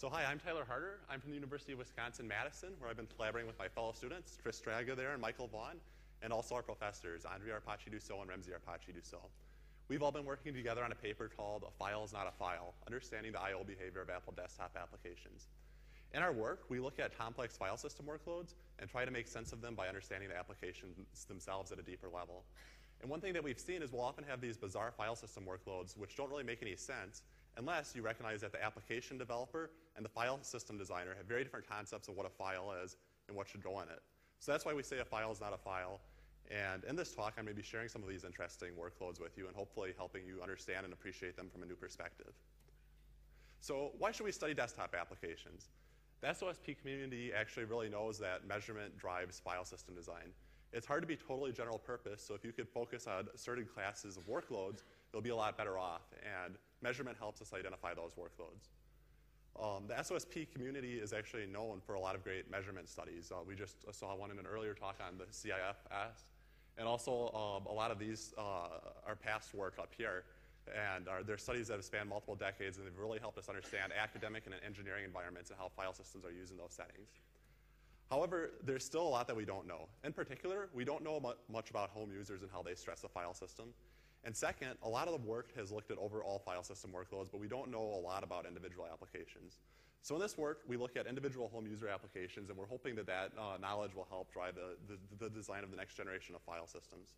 So hi, I'm Tyler Harder. I'm from the University of Wisconsin-Madison, where I've been collaborating with my fellow students, Chris Straga there and Michael Vaughn, and also our professors, Andrea Arpachi-Dussault and Remzi Arpachi-Dussault. We've all been working together on a paper called A File is Not a File, Understanding the I/O Behavior of Apple Desktop Applications. In our work, we look at complex file system workloads and try to make sense of them by understanding the applications themselves at a deeper level. And one thing that we've seen is we'll often have these bizarre file system workloads which don't really make any sense unless you recognize that the application developer and the file system designer have very different concepts of what a file is and what should go in it. So that's why we say a file is not a file. And in this talk, I'm going to be sharing some of these interesting workloads with you and hopefully helping you understand and appreciate them from a new perspective. So why should we study desktop applications? The SOSP community actually really knows that measurement drives file system design. It's hard to be totally general purpose, so if you could focus on certain classes of workloads, you'll be a lot better off, and measurement helps us identify those workloads. The SOSP community is actually known for a lot of great measurement studies. We just saw one in an earlier talk on the CIFS, and also a lot of these are past work up here, and they're studies that have spanned multiple decades, and they've really helped us understand academic and engineering environments and how file systems are used in those settings. However, there's still a lot that we don't know. In particular, we don't know much about home users and how they stress the file system. And second, a lot of the work has looked at overall file system workloads, but we don't know a lot about individual applications. So in this work, we look at individual home user applications, and we're hoping that that knowledge will help drive the design of the next generation of file systems.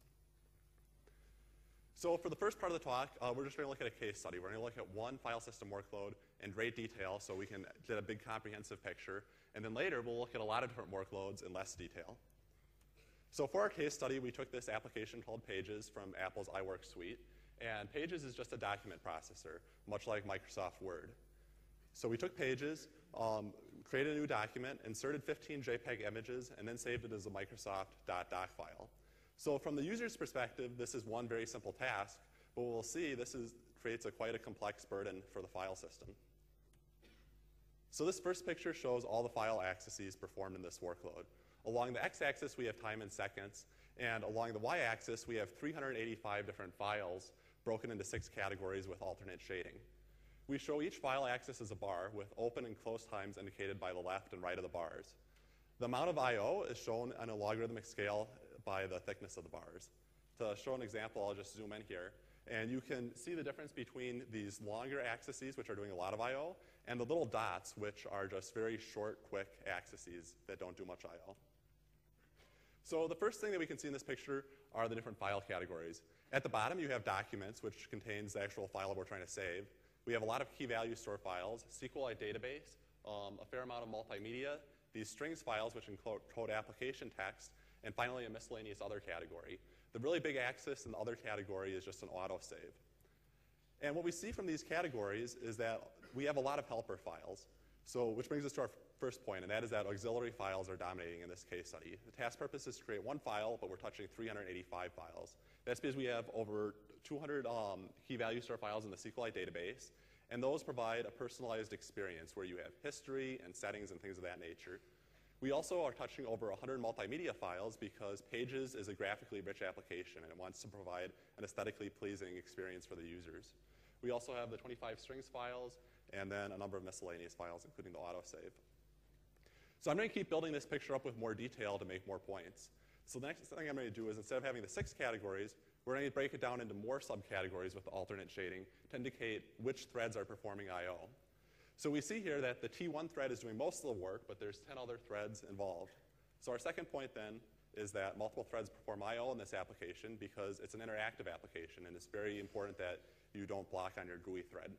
So for the first part of the talk, we're just going to look at a case study. We're going to look at one file system workload in great detail so we can get a big comprehensive picture. And then later, we'll look at a lot of different workloads in less detail. So for our case study, we took this application called Pages from Apple's iWork suite. And Pages is just a document processor, much like Microsoft Word. So we took Pages, created a new document, inserted 15 JPEG images, and then saved it as a Microsoft.doc file. So from the user's perspective, this is one very simple task, but we'll see this creates quite a complex burden for the file system. So this first picture shows all the file accesses performed in this workload. Along the x-axis, we have time in seconds, and along the y-axis, we have 385 different files broken into 6 categories with alternate shading. We show each file axis as a bar with open and close times indicated by the left and right of the bars. The amount of I/O is shown on a logarithmic scale by the thickness of the bars. To show an example, I'll just zoom in here. And you can see the difference between these longer axes, which are doing a lot of I/O, and the little dots, which are just very short, quick axes that don't do much I/O. So the first thing that we can see in this picture are the different file categories. At the bottom, you have documents, which contains the actual file we're trying to save. We have a lot of key value store files, SQLite database, a fair amount of multimedia, these strings files, which encode application text, and finally a miscellaneous other category. The really big axis in the other category is just an autosave. And what we see from these categories is that we have a lot of helper files. So, which brings us to our first point, and that is that auxiliary files are dominating in this case study. The task purpose is to create one file, but we're touching 385 files. That's because we have over 200 key value store files in the SQLite database, and those provide a personalized experience where you have history and settings and things of that nature. We also are touching over 100 multimedia files because Pages is a graphically rich application, and it wants to provide an aesthetically pleasing experience for the users. We also have the 25 strings files, and then a number of miscellaneous files, including the autosave. So I'm going to keep building this picture up with more detail to make more points. So the next thing I'm going to do is, instead of having the 6 categories, we're going to break it down into more subcategories with alternate shading to indicate which threads are performing I/O. So we see here that the T1 thread is doing most of the work, but there's 10 other threads involved. So our second point then is that multiple threads perform I/O in this application because it's an interactive application, and it's very important that you don't block on your GUI thread.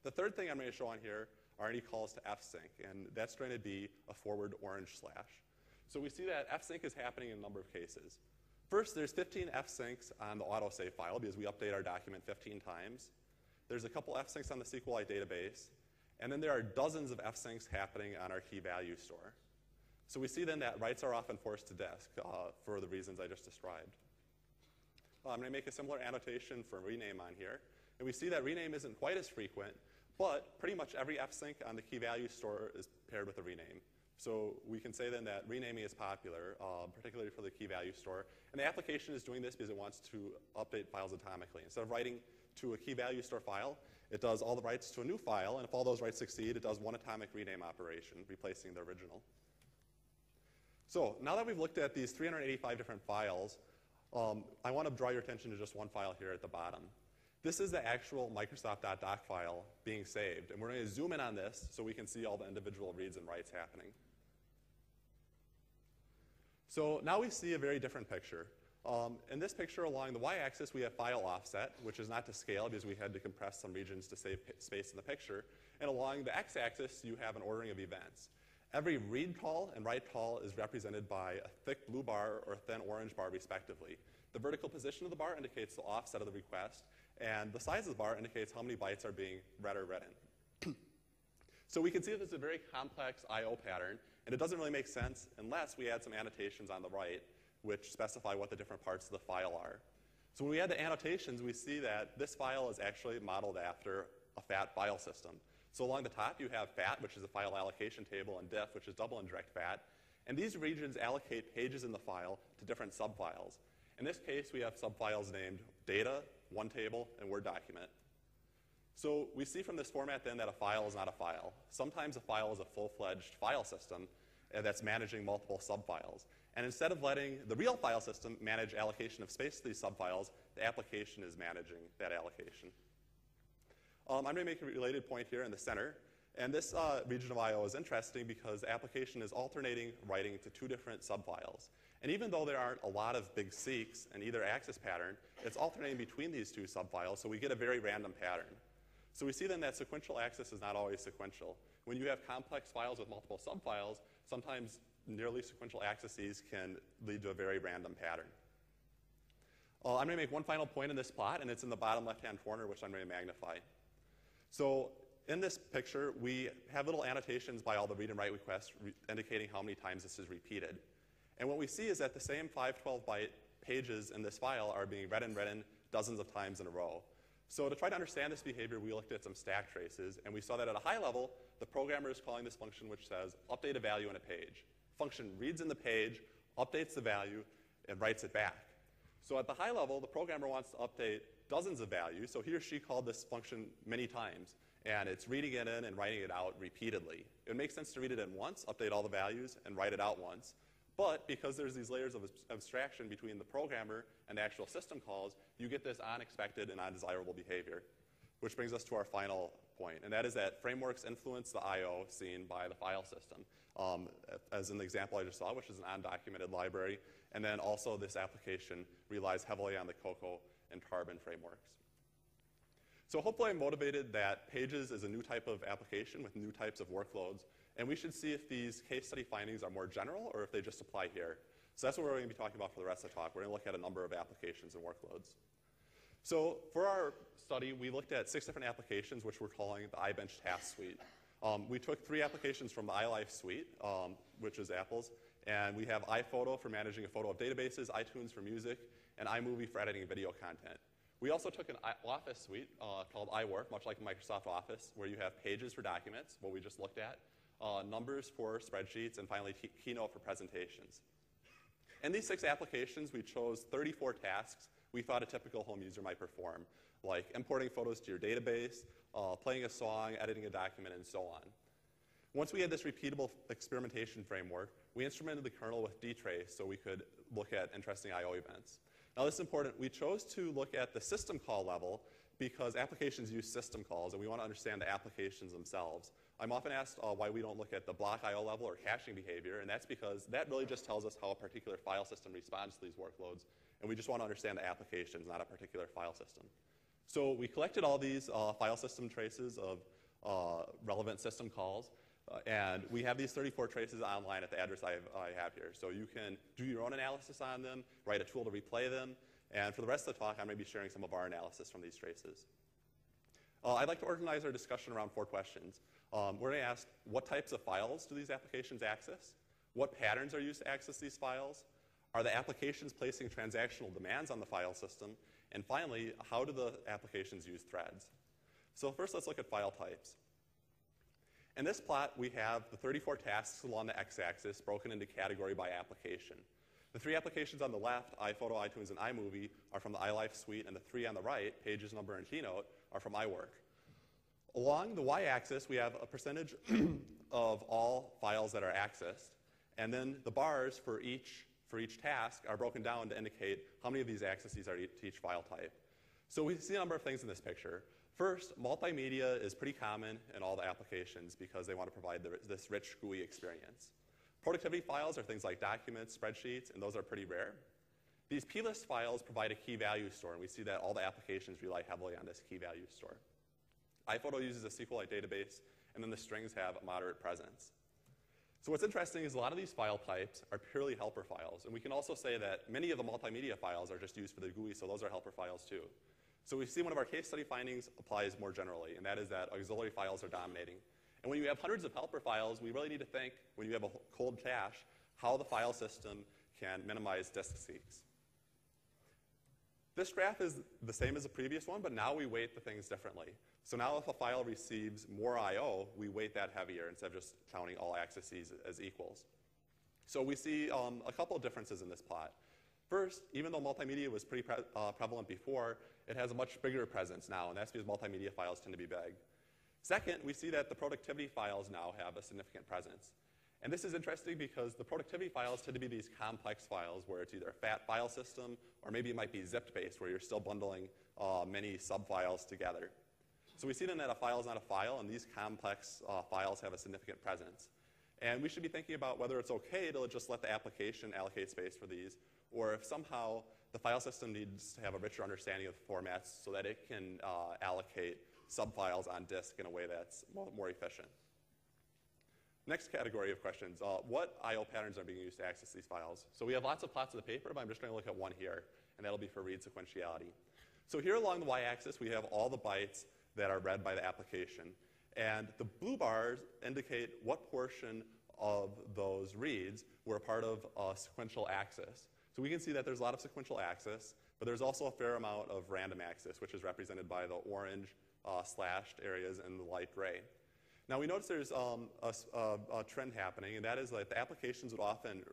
The third thing I'm going to show on here are any calls to fsync, and that's going to be a forward orange slash. So we see that fsync is happening in a number of cases. First, there's 15 fsyncs on the autosave file because we update our document 15 times. There's a couple fsyncs on the SQLite database, and then there are dozens of fsyncs happening on our key value store. So we see then that writes are often forced to disk for the reasons I just described. I'm going to make a similar annotation for rename on here. And we see that rename isn't quite as frequent, but pretty much every fsync on the key value store is paired with a rename. So we can say then that renaming is popular, particularly for the key value store. And the application is doing this because it wants to update files atomically. Instead of writing to a key value store file, it does all the writes to a new file, and if all those writes succeed, it does one atomic rename operation, replacing the original. So now that we've looked at these 385 different files, I want to draw your attention to just one file here at the bottom. This is the actual Microsoft.doc file being saved, and we're going to zoom in on this so we can see all the individual reads and writes happening. So now we see a very different picture. In this picture along the y-axis, we have file offset, which is not to scale because we had to compress some regions to save space in the picture. And along the x-axis, you have an ordering of events. Every read call and write call is represented by a thick blue bar or a thin orange bar, respectively. The vertical position of the bar indicates the offset of the request, and the size of the bar indicates how many bytes are being read or written. So we can see that this is a very complex I/O pattern, and it doesn't really make sense unless we add some annotations on the right, which specify what the different parts of the file are. So when we add the annotations, we see that this file is actually modeled after a FAT file system. So along the top, you have FAT, which is a file allocation table, and diff, which is double indirect FAT. And these regions allocate pages in the file to different subfiles. In this case, we have subfiles named data, one table, and Word document. So we see from this format then that a file is not a file. Sometimes a file is a full-fledged file system that's managing multiple subfiles. And instead of letting the real file system manage allocation of space to these subfiles, the application is managing that allocation. I'm going to make a related point here in the center. And this region of I/O is interesting because the application is alternating writing to two different subfiles. And even though there aren't a lot of big seeks in either axis pattern, it's alternating between these two subfiles, so we get a very random pattern. So we see then that sequential access is not always sequential. When you have complex files with multiple subfiles, sometimes nearly sequential accesses can lead to a very random pattern. I'm going to make one final point in this plot, and it's in the bottom left-hand corner, which I'm going to magnify. So in this picture, we have little annotations by all the read and write requests indicating how many times this is repeated. And what we see is that the same 512-byte pages in this file are being read and written dozens of times in a row. So to try to understand this behavior, we looked at some stack traces, and we saw that at a high level, the programmer is calling this function which says, update a value in a page. Function reads in the page, updates the value, and writes it back. So at the high level, the programmer wants to update dozens of values, so he or she called this function many times, and it's reading it in and writing it out repeatedly. It makes sense to read it in once, update all the values, and write it out once. But because there's these layers of abstraction between the programmer and the actual system calls, you get this unexpected and undesirable behavior, which brings us to our final point, and that is that frameworks influence the I/O seen by the file system, as in the example I just saw, which is an undocumented library, and then also this application relies heavily on the Cocoa and Carbon frameworks. So hopefully I'm motivated that Pages is a new type of application with new types of workloads, and we should see if these case study findings are more general or if they just apply here. So that's what we're going to be talking about for the rest of the talk. We're going to look at a number of applications and workloads. So for our study, we looked at 6 different applications, which we're calling the iBench Task Suite. We took 3 applications from the iLife suite, which is Apple's, and we have iPhoto for managing a photo of databases, iTunes for music, and iMovie for editing video content. We also took an Office suite called iWork, much like Microsoft Office, where you have Pages for documents, what we just looked at, Numbers for spreadsheets, and finally Keynote for presentations. In these 6 applications, we chose 34 tasks we thought a typical home user might perform, like importing photos to your database, playing a song, editing a document, and so on. Once we had this repeatable experimentation framework, we instrumented the kernel with dtrace so we could look at interesting I/O events. Now this is important. We chose to look at the system call level because applications use system calls, and we want to understand the applications themselves. I'm often asked why we don't look at the block I/O level or caching behavior, and that's because that really just tells us how a particular file system responds to these workloads, and we just want to understand the applications, not a particular file system. So we collected all these file system traces of relevant system calls, and we have these 34 traces online at the address I have here. So you can do your own analysis on them, write a tool to replay them, and for the rest of the talk, I'm going to be sharing some of our analysis from these traces. I'd like to organize our discussion around 4 questions. We're going to ask, what types of files do these applications access? What patterns are used to access these files? Are the applications placing transactional demands on the file system? And finally, how do the applications use threads? So first, let's look at file types. In this plot, we have the 34 tasks along the x-axis broken into category by application. The 3 applications on the left, iPhoto, iTunes, and iMovie, are from the iLife suite, and the 3 on the right, Pages, Number, and Keynote, are from iWork. Along the y-axis, we have a percentage of all files that are accessed, and then the bars for each task are broken down to indicate how many of these accesses are to each file type. So we see a number of things in this picture. First, multimedia is pretty common in all the applications because they want to provide this rich GUI experience. Productivity files are things like documents, spreadsheets, and those are pretty rare. These plist files provide a key value store, and we see that all the applications rely heavily on this key value store. iPhoto uses a SQLite database, and then the strings have a moderate presence. So what's interesting is a lot of these file types are purely helper files, and we can also say that many of the multimedia files are just used for the GUI, so those are helper files too. So we see one of our case study findings applies more generally, and that is that auxiliary files are dominating. And when you have hundreds of helper files, we really need to think, when you have a cold cache, how the file system can minimize disk seeks. This graph is the same as the previous one, but now we weight the things differently. So now if a file receives more I/O, we weight that heavier instead of just counting all accesses as equals. So we see a couple of differences in this plot. First, even though multimedia was pretty prevalent before, it has a much bigger presence now, and that's because multimedia files tend to be big. Second, we see that the productivity files now have a significant presence. And this is interesting because the productivity files tend to be these complex files where it's either a fat file system or maybe it might be zipped-based where you're still bundling many subfiles together. So we see then that a file is not a file, and these complex files have a significant presence. And we should be thinking about whether it's okay to just let the application allocate space for these, or if somehow the file system needs to have a richer understanding of the formats so that it can allocate subfiles on disk in a way that's more efficient. Next category of questions, what I/O patterns are being used to access these files? So we have lots of plots of the paper, but I'm just going to look at one here, and that'll be for read sequentiality. So here along the y-axis, we have all the bytes that are read by the application. And the blue bars indicate what portion of those reads were a part of a sequential access. So we can see that there's a lot of sequential access, but there's also a fair amount of random access, which is represented by the orange slashed areas and the light gray. Now we notice there's a trend happening, and that is that the applications would often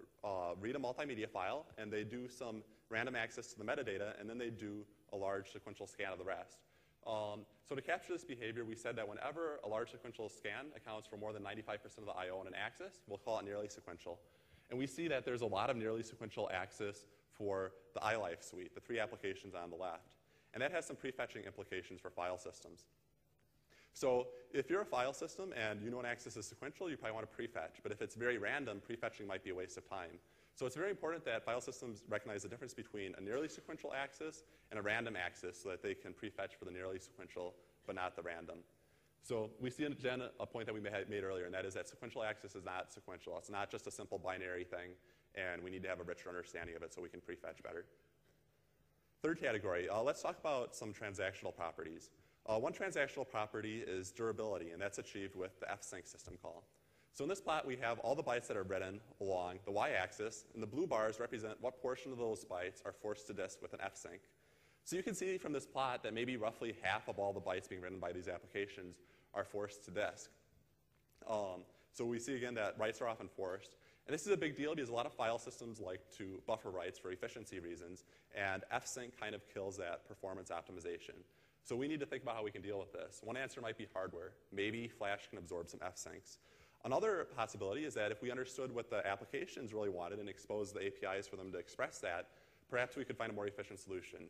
read a multimedia file, and they do some random access to the metadata, and then they do a large sequential scan of the rest. So to capture this behavior, we said that whenever a large sequential scan accounts for more than 95% of the I/O in an axis, we'll call it nearly sequential. And we see that there's a lot of nearly sequential access for the iLife suite, the 3 applications on the left. And that has some prefetching implications for file systems. So if you're a file system and you know an access is sequential, you probably want to prefetch. But if it's very random, prefetching might be a waste of time. So it's very important that file systems recognize the difference between a nearly sequential access and a random access so that they can prefetch for the nearly sequential but not the random. So we see again a point that we made earlier, and that is that sequential access is not sequential. It's not just a simple binary thing, and we need to have a richer understanding of it so we can prefetch better. Third category, let's talk about some transactional properties. One transactional property is durability, and that's achieved with the fsync system call. So in this plot, we have all the bytes that are written along the y-axis, and the blue bars represent what portion of those bytes are forced to disk with an fsync. So you can see from this plot that maybe roughly half of all the bytes being written by these applications are forced to disk. So we see again that writes are often forced. And this is a big deal because a lot of file systems like to buffer writes for efficiency reasons, and fsync kind of kills that performance optimization. So we need to think about how we can deal with this. One answer might be hardware. Maybe Flash can absorb some fsyncs. Another possibility is that if we understood what the applications really wanted and exposed the APIs for them to express that, perhaps we could find a more efficient solution.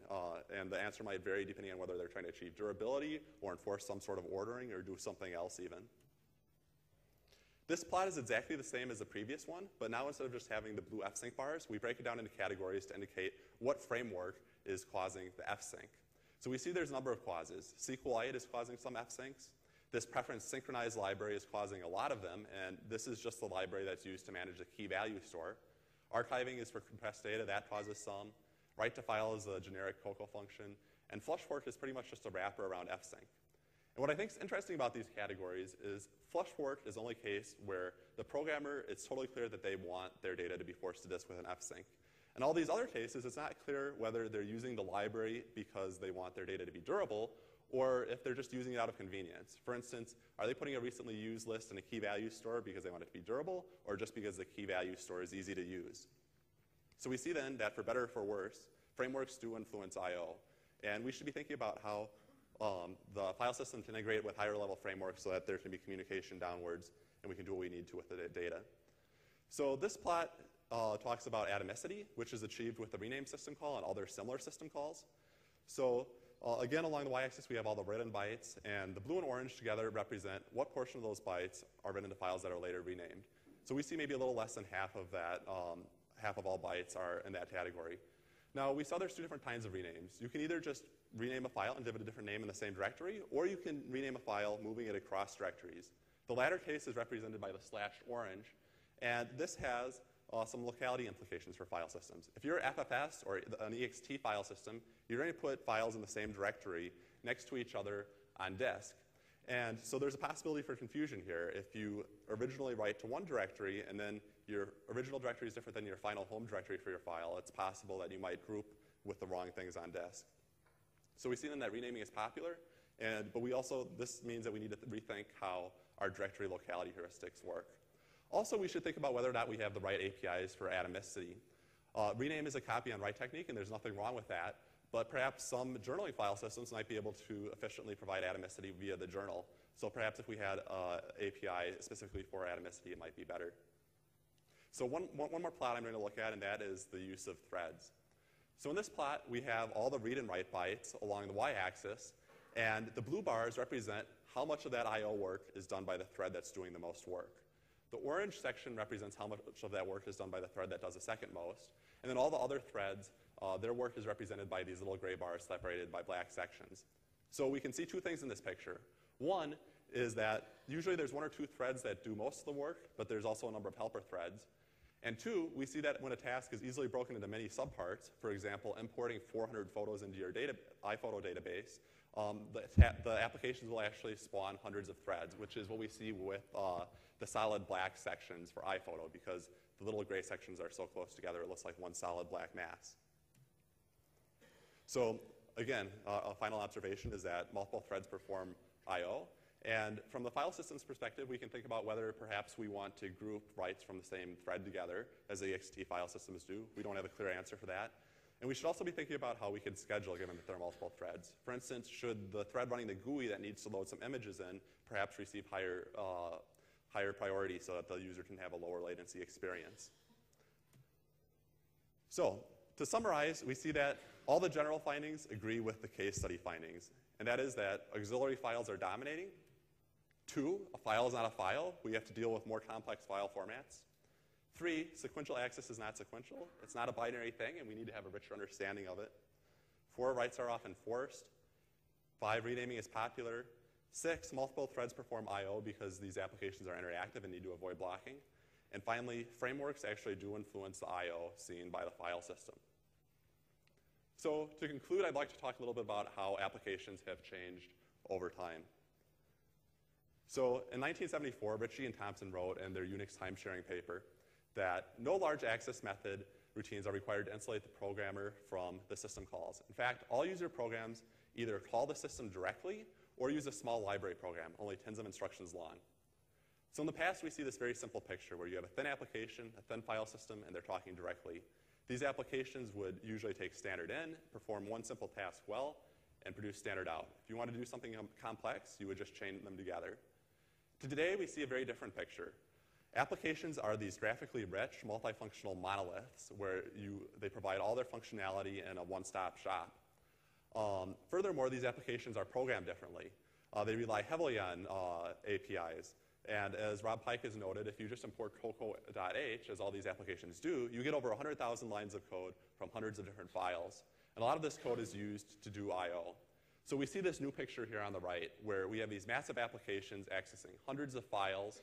And the answer might vary depending on whether they're trying to achieve durability or enforce some sort of ordering or do something else even. This plot is exactly the same as the previous one, but now instead of just having the blue fsync bars, we break it down into categories to indicate what framework is causing the fsync. So we see there's a number of causes. SQLite is causing some fsyncs. This preference synchronized library is causing a lot of them, and this is just the library that's used to manage the key value store. Archiving is for compressed data. That causes some. Write to file is a generic COCO function. And flush fork is pretty much just a wrapper around fsync. And what I think is interesting about these categories is flush fork is the only case where the programmer, it's totally clear that they want their data to be forced to disk with an fsync. In all these other cases, it's not clear whether they're using the library because they want their data to be durable or if they're just using it out of convenience. For instance, are they putting a recently used list in a key value store because they want it to be durable, or just because the key value store is easy to use? So we see then that for better or for worse, frameworks do influence I/O. And we should be thinking about how the file system can integrate with higher level frameworks so that there can be communication downwards and we can do what we need to with the data. So this plot talks about atomicity, which is achieved with the rename system call and other similar system calls. So again, along the y-axis, we have all the written bytes, and the blue and orange together represent what portion of those bytes are written into files that are later renamed. So we see maybe a little less than half of that, half of all bytes are in that category. Now, we saw there's two different kinds of renames. You can either just rename a file and give it a different name in the same directory, or you can rename a file moving it across directories. The latter case is represented by the /orange, and this has some locality implications for file systems. If you're FFS or an ext file system, you're going to put files in the same directory next to each other on disk. And so there's a possibility for confusion here. If you originally write to one directory and then your original directory is different than your final home directory for your file, it's possible that you might group with the wrong things on disk. So we see then that renaming is popular, but this means that we need to rethink how our directory locality heuristics work. Also, we should think about whether or not we have the right APIs for atomicity. Rename is a copy on write technique, and there's nothing wrong with that. But perhaps some journaling file systems might be able to efficiently provide atomicity via the journal. So perhaps if we had an API specifically for atomicity, it might be better. So one more plot I'm going to look at, and that is the use of threads. So in this plot, we have all the read and write bytes along the y-axis, and the blue bars represent how much of that I/O work is done by the thread that's doing the most work. The orange section represents how much of that work is done by the thread that does the second most. And then all the other threads, their work is represented by these little gray bars separated by black sections. So we can see two things in this picture. One is that usually there's one or two threads that do most of the work, but there's also a number of helper threads. And two, we see that when a task is easily broken into many subparts, for example, importing 400 photos into your iPhoto database, the applications will actually spawn hundreds of threads, which is what we see with the solid black sections for iPhoto, because the little gray sections are so close together, it looks like one solid black mass. So again, a final observation is that multiple threads perform I/O. And from the file system's perspective, we can think about whether perhaps we want to group writes from the same thread together, as the ext file systems do. We don't have a clear answer for that. And we should also be thinking about how we could schedule, given that there are multiple threads. For instance, should the thread running the GUI that needs to load some images in perhaps receive higher priority so that the user can have a lower latency experience? So to summarize, we see that all the general findings agree with the case study findings, and that is that auxiliary files are dominating. 2, a file is not a file. We have to deal with more complex file formats. 3, sequential access is not sequential. It's not a binary thing, and we need to have a richer understanding of it. 4, writes are often forced. 5, renaming is popular. 6, multiple threads perform I/O because these applications are interactive and need to avoid blocking. And finally, frameworks actually do influence the I/O seen by the file system. So to conclude, I'd like to talk a little bit about how applications have changed over time. So in 1974, Ritchie and Thompson wrote in their Unix time-sharing paper that no large access method routines are required to insulate the programmer from the system calls. In fact, all user programs either call the system directly or use a small library program, only tens of instructions long. So in the past, we see this very simple picture where you have a thin application, a thin file system, and they're talking directly. These applications would usually take standard in, perform one simple task well, and produce standard out. If you want to do something complex, you would just chain them together. Today, we see a very different picture. Applications are these graphically rich, multifunctional monoliths where they provide all their functionality in a one-stop shop. Furthermore, these applications are programmed differently. They rely heavily on APIs. And as Rob Pike has noted, if you just import cocoa.h, as all these applications do, you get over 100,000 lines of code from hundreds of different files. And a lot of this code is used to do I/O. So we see this new picture here on the right where we have these massive applications accessing hundreds of files,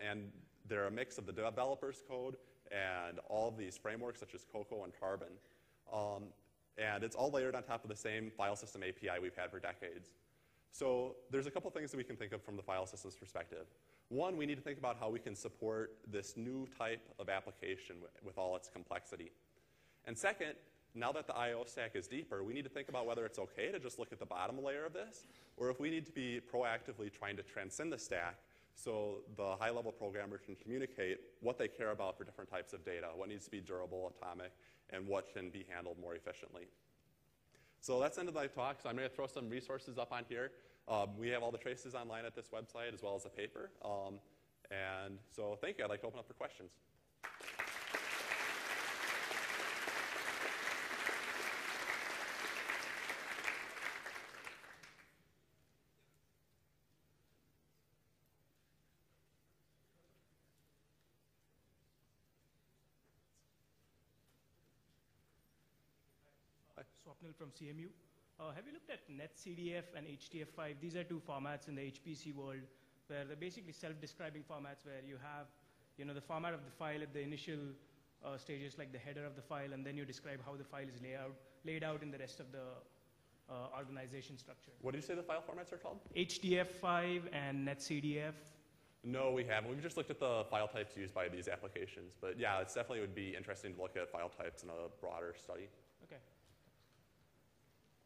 and they're a mix of the developer's code and all of these frameworks such as Cocoa and Carbon. And it's all layered on top of the same file system API we've had for decades. So there's a couple things that we can think of from the file system's perspective. One, we need to think about how we can support this new type of application with all its complexity. And second, now that the I/O stack is deeper, we need to think about whether it's okay to just look at the bottom layer of this, or if we need to be proactively trying to transcend the stack So the high-level programmer can communicate what they care about for different types of data, what needs to be durable, atomic, and what can be handled more efficiently. So that's the end of my talk. So I'm going to throw some resources up on here. We have all the traces online at this website as well as the paper. And so thank you. I'd like to open up for questions. Swapnil from CMU. Have you looked at NetCDF and HTF5? These are two formats in the HPC world where they're basically self-describing formats where you have, the format of the file at the initial stages, like the header of the file, and then you describe how the file is laid out in the rest of the organization structure. What did you say the file formats are called? HTF5 and NetCDF. No, we haven't. We've just looked at the file types used by these applications. But yeah, it's definitely would be interesting to look at file types in a broader study. Okay.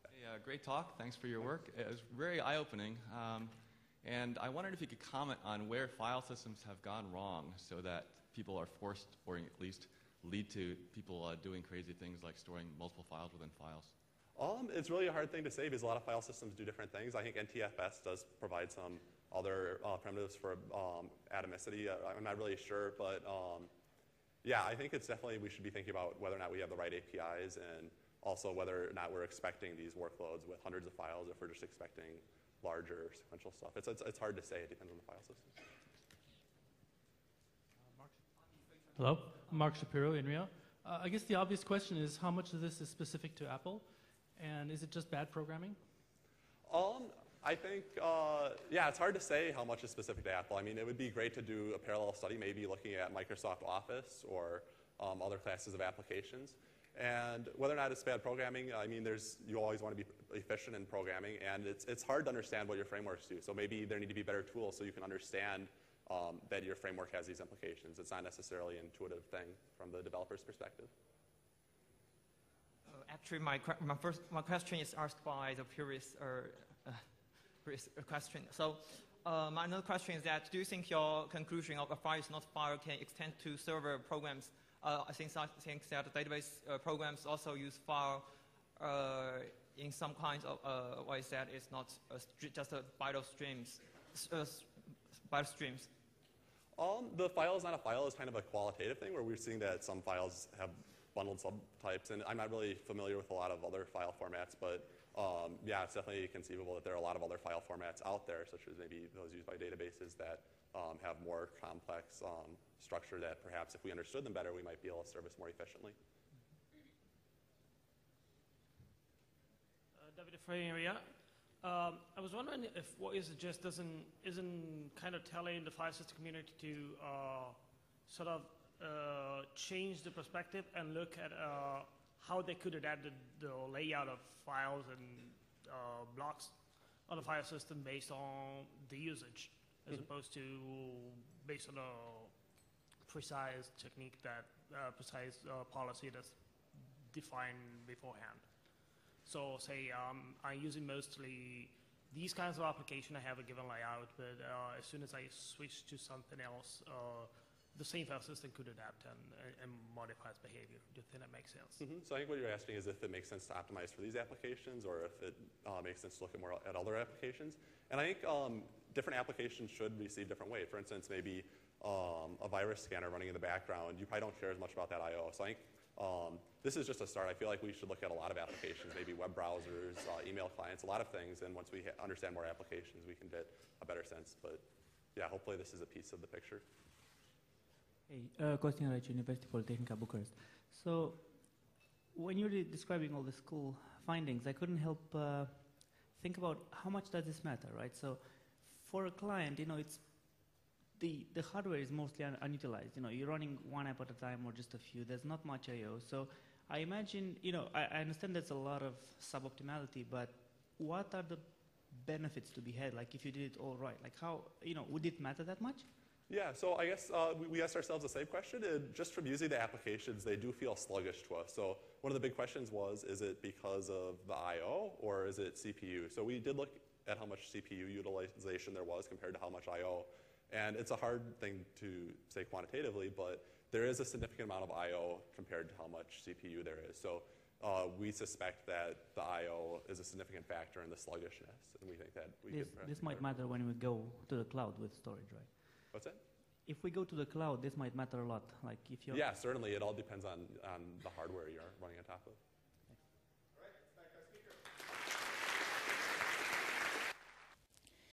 Hey, great talk. Thanks for your work. It was very eye-opening. And I wondered if you could comment on where file systems have gone wrong so that people are forced, or at least lead to people doing crazy things like storing multiple files within files. It's really a hard thing to say because a lot of file systems do different things. I think NTFS does provide some other primitives for atomicity. I'm not really sure, but yeah, I think it's definitely we should be thinking about whether or not we have the right APIs and also whether or not we're expecting these workloads with hundreds of files, if we're just expecting larger sequential stuff. It's hard to say. It depends on the file system. Hello, Mark Shapiro, INRIA. I guess the obvious question is how much of this is specific to Apple, and is it just bad programming? I think, yeah, it's hard to say how much is specific to Apple. I mean, it would be great to do a parallel study, maybe looking at Microsoft Office or other classes of applications. And whether or not it's bad programming, I mean, you always want to be efficient in programming, and it's hard to understand what your frameworks do. So maybe there need to be better tools so you can understand that your framework has these implications. It's not necessarily an intuitive thing from the developer's perspective. Actually, my question is asked by the previous question. So my another question is that, do you think your conclusion of a file is not file can extend to server programs? I think that database programs also use file in some kinds of ways that it's not just a byte of streams. The file is not a file is kind of a qualitative thing where we're seeing that some files have bundled subtypes, and I'm not really familiar with a lot of other file formats, but yeah, it's definitely conceivable that there are a lot of other file formats out there, such as maybe those used by databases that have more complex structure that perhaps if we understood them better, we might be able to service more efficiently. David from area. I was wondering if what you suggest isn't kind of telling the file system community to sort of change the perspective and look at how they could adapt the layout of files and blocks on the file system based on the usage, as opposed to based on a precise technique that precise policy that's defined beforehand. So say I'm using mostly these kinds of application. I have a given layout, but as soon as I switch to something else, the same file system could adapt and modify its behavior. Do you think that makes sense? So I think what you're asking is if it makes sense to optimize for these applications or if it makes sense to look at more at other applications. And I think different applications should receive different weight. For instance, maybe a virus scanner running in the background, you probably don't care as much about that I/O. So I think this is just a start. I feel like we should look at a lot of applications, maybe web browsers, email clients, a lot of things. And once we understand more applications, we can get a better sense. But yeah, hopefully this is a piece of the picture. Hey, Costin Raici, University Polytechnica, Bucharest. So when you're describing all these cool findings, I couldn't help think about how much does this matter, right? So for a client, it's the hardware is mostly unutilized. You're running one app at a time or just a few. There's not much I/O. So I imagine, I understand there's a lot of suboptimality, but what are the benefits to be had? Like if you did it all right, like how, would it matter that much? Yeah, so I guess we asked ourselves the same question, and just from using the applications, they do feel sluggish to us. So one of the big questions was, is it because of the I/O or is it CPU? So we did look at how much CPU utilization there was compared to how much I/O. And it's a hard thing to say quantitatively, but there is a significant amount of I/O compared to how much CPU there is. So we suspect that the I/O is a significant factor in the sluggishness, and we think that this might matter when we go to the cloud with storage, right? What's that? If we go to the cloud, this might matter a lot. Like if you're Yeah, certainly. It all depends on the hardware you're running on top of.